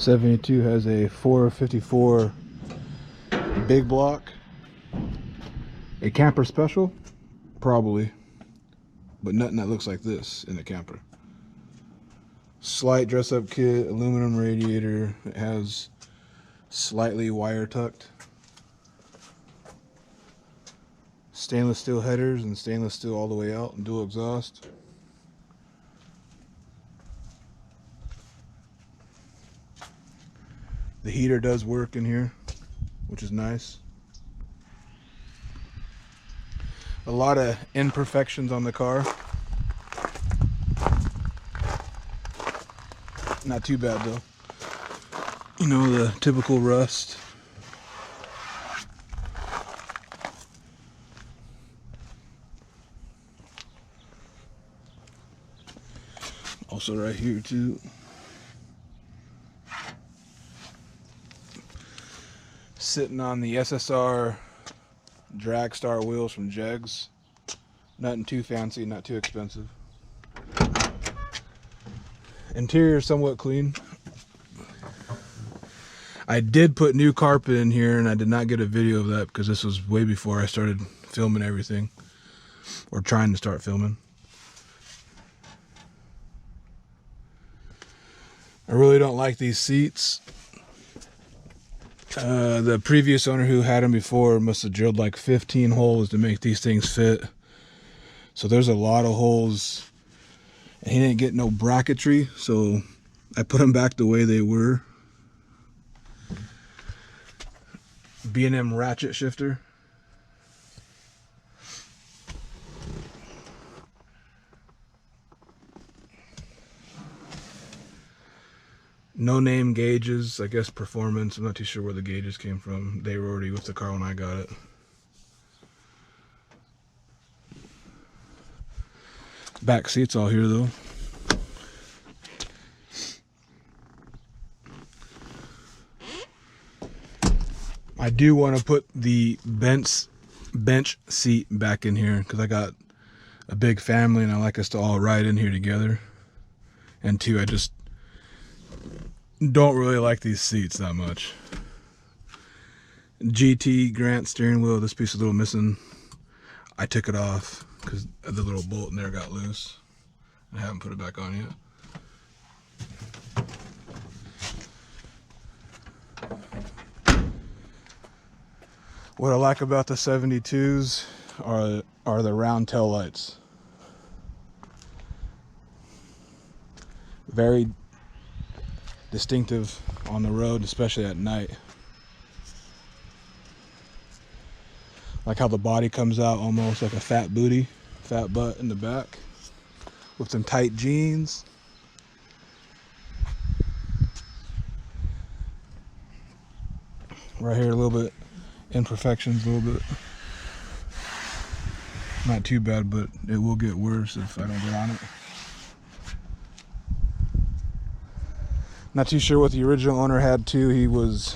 72 has a 454 big block. A camper special? Probably. But nothing that looks like this in a camper. Slight dress-up kit, aluminum radiator. It has slightly wire tucked. Stainless steel headers and stainless steel all the way out, and dual exhaust. The heater does work in here, which is nice. A lot of imperfections on the car. Not too bad though. You know, the typical rust. Also right here too. Sitting on the SSR drag star wheels from Jegs. Nothing too fancy, not too expensive. Interior somewhat clean. I did put new carpet in here and I did not get a video of that because this was way before I started filming everything, or trying to start filming. I really don't like these seats. The previous owner who had them before must have drilled like 15 holes to make these things fit. So there's a lot of holes. And he didn't get no bracketry, so I put them back the way they were. B&M ratchet shifter. No name gauges, I guess performance. I'm not too sure where the gauges came from. They were already with the car when I got it. Back seats all here though. I do want to put the bench seat back in here because I got a big family and I like us to all ride in here together. And two, I just don't really like these seats that much. GT Grant steering wheel. This piece is a little missing. I took it off because the little bolt in there got loose. I haven't put it back on yet. What I like about the 72s are the round tail lights. Very distinctive on the road, especially at night. Like how the body comes out almost like a fat booty, fat butt in the back with some tight jeans. Right here a little bit imperfections, a little bit. Not too bad, but it will get worse if I don't get on it. Not too sure what the original owner had too. He was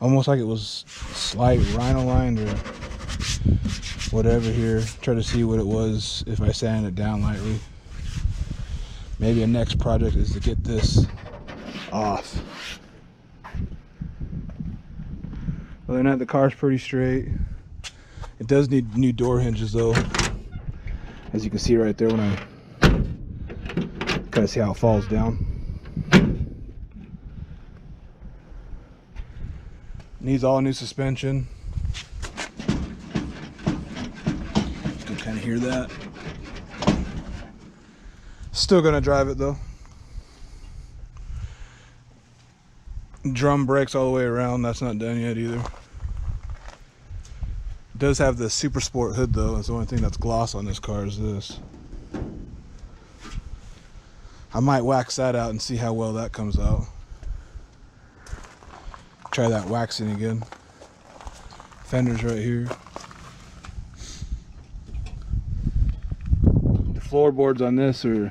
almost like it was slight rhino lined or whatever here. Try to see what it was if I sand it down lightly. Maybe a next project is to get this off. Other than that, the car's pretty straight. It does need new door hinges though, as you can see right there when I kind of see how it falls down. Needs all new suspension. You can kind of hear that. Still gonna drive it though. Drum brakes all the way around. That's not done yet either. It does have the Super Sport hood though. That's the only thing that's gloss on this car is this. I might wax that out and see how well that comes out. Try that waxing again. Fenders right here. The floorboards on this are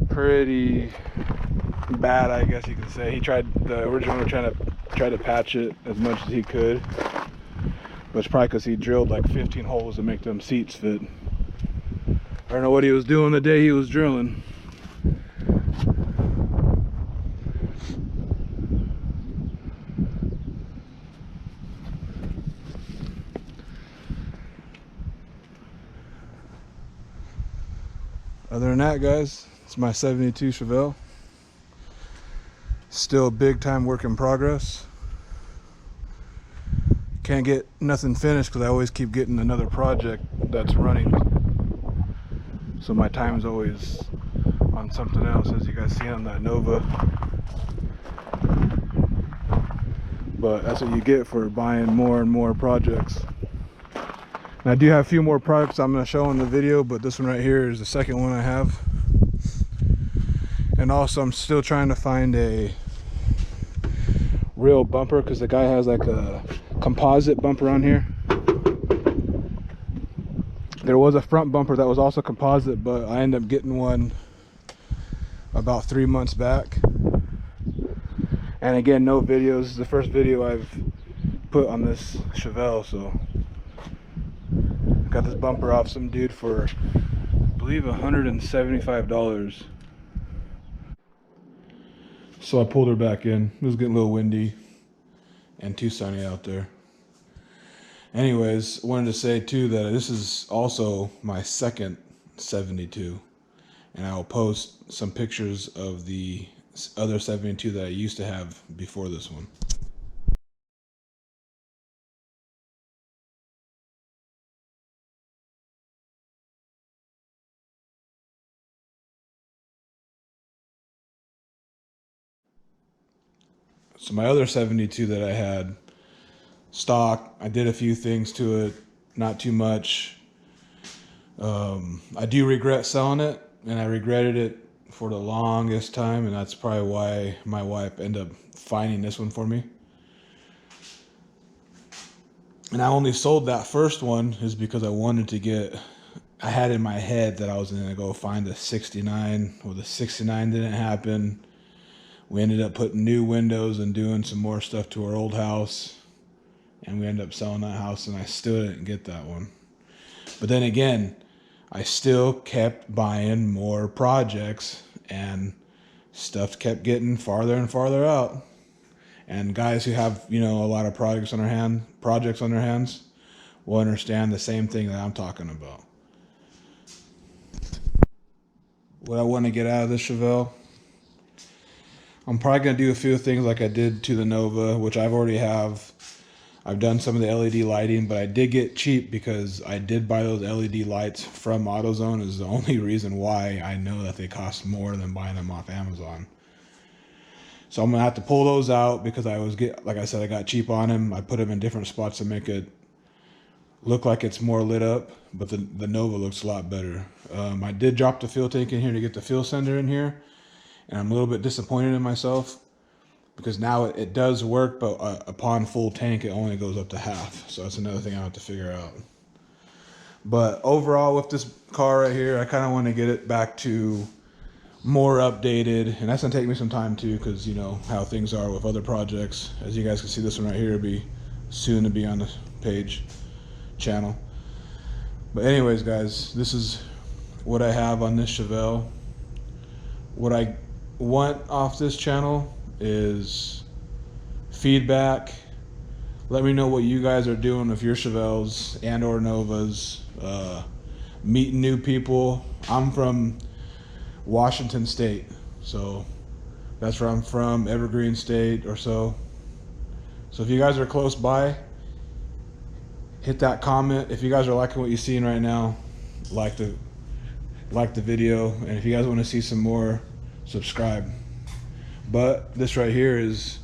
pretty bad, I guess you could say. The original owner tried to patch it as much as he could, but it's probably because he drilled like 15 holes to make them seats fit. I don't know what he was doing the day he was drilling. Other than that, guys, it's my 72 Chevelle. Still a big time work in progress. Can't get nothing finished because I always keep getting another project that's running. So my time's always on something else, as you guys see on that Nova. But that's what you get for buying more and more projects. And I do have a few more products I'm going to show in the video, but this one right here is the second one I have. And also I'm still trying to find a real bumper because the guy has like a composite bumper on here. There was a front bumper that was also composite, but I ended up getting one about 3 months back. And again, no videos. This is the first video I've put on this Chevelle, so I got this bumper off some dude for, I believe, $175. So I pulled her back in. It was getting a little windy and too sunny out there. Anyways, wanted to say too that this is also my second 72, and I will post some pictures of the other 72 that I used to have before this one. So my other 72 that I had stock, I did a few things to it, not too much. I do regret selling it, and I regretted it for the longest time, and that's probably why my wife ended up finding this one for me. And I only sold that first one is because I wanted to get, I had in my head that I was going to go find a 69. Well, the 69 didn't happen. We ended up putting new windows and doing some more stuff to our old house, and we ended up selling that house, and I still didn't get that one. But then again, I still kept buying more projects, and stuff kept getting farther and farther out. And guys who have, you know, a lot of projects on their hands will understand the same thing that I'm talking about. What I want to get out of this Chevelle, I'm probably going to do a few things like I did to the Nova, which I've already have. I've done some of the LED lighting, but I did get cheap because I did buy those LED lights from AutoZone. Is the only reason why I know that they cost more than buying them off Amazon. So I'm going to have to pull those out because like I said, I got cheap on them. I put them in different spots to make it look like it's more lit up, but the Nova looks a lot better. I did drop the fuel tank in here to get the fuel sender in here. And I'm a little bit disappointed in myself because now it does work, but upon full tank, it only goes up to half. So that's another thing I have to figure out. But overall, with this car right here, I kind of want to get it back to more updated. And that's going to take me some time too, because you know how things are with other projects. As you guys can see, this one right here will be soon to be on the page channel. But anyways, guys, this is what I have on this Chevelle. What I want off this channel is feedback. Let me know what you guys are doing with your Chevelles and or Novas, meeting new people. I'm from Washington State, so that's where I'm from, Evergreen State or so. So if you guys are close by, hit that comment. If you guys are liking what you're seeing right now, like the video, and if you guys want to see some more, subscribe. But this right here is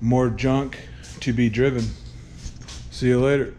more junk to be driven. See you later.